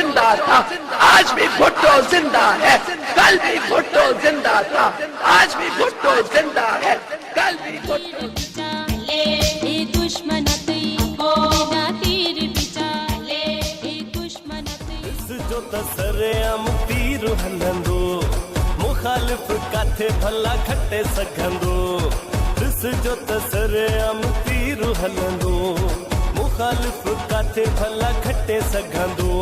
जिंदा था, आज भी भुट्टो जिंदा है, कल भी भुट्टो जिंदा था, आज भी भुट्टो जिंदा है, कल भी भुट्टो। जो तसरेआम तीर हलंदो, मुखालिफ काथे भला खटे सघंदो। ॾिस जो तसरेआम तीर हलंदो, मुखालिफ काथे भला खटे सघंदो।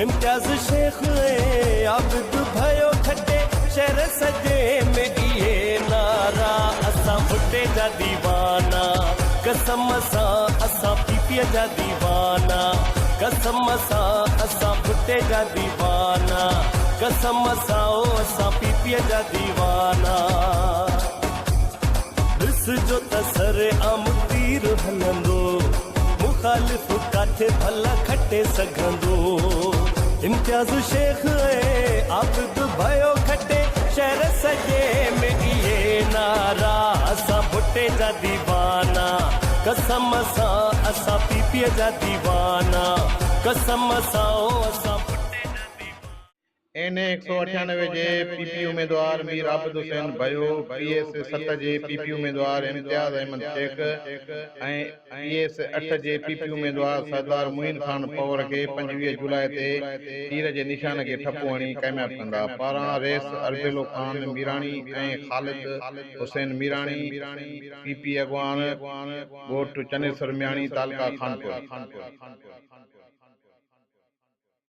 इम्तियाज़ शेख ऐं आबिद भयो खटे, शहर सॼे में इहे नारा। असां भुट्टे जा दीवाना, कसम सां असां पीपीअ जा दीवाना। कसम सां असां भुट्टे जा दीवाना, कसम सां असां पीपीअ जा दीवाना। ॾिस जो तसरेआम तीर हलंदो, मुखालिफ काथे भला खटे सघंदो। इम्तियाज़ शेख ऐं आबिद भयो खटे, शहर सॼे में इहे नारा। असां भुट्टे जा दीवाना, कसम सां असां पीपीअ जा दीवाना। कसम सां असां एन 198 जे पीपी उम्मीदवार मीर आबिद हुसैन भयो, पीएस 7 जे पीपी उम्मीदवार इम्तियाज़ अहमद शेख ऐं पीएस 8 जे पीपी उम्मीदवार सरदार मुइन खान पवर खे 25 जुलाई ते तीर जे निशान खे ठपो हणी कामयाब कंदा। पारां रेस अरबेलो खान मीराणी ऐं ख़ालिद हुसैन मीराणी, पीपी अॻवान ॻोठ चनेसर मियाणी, तालका खानपुर।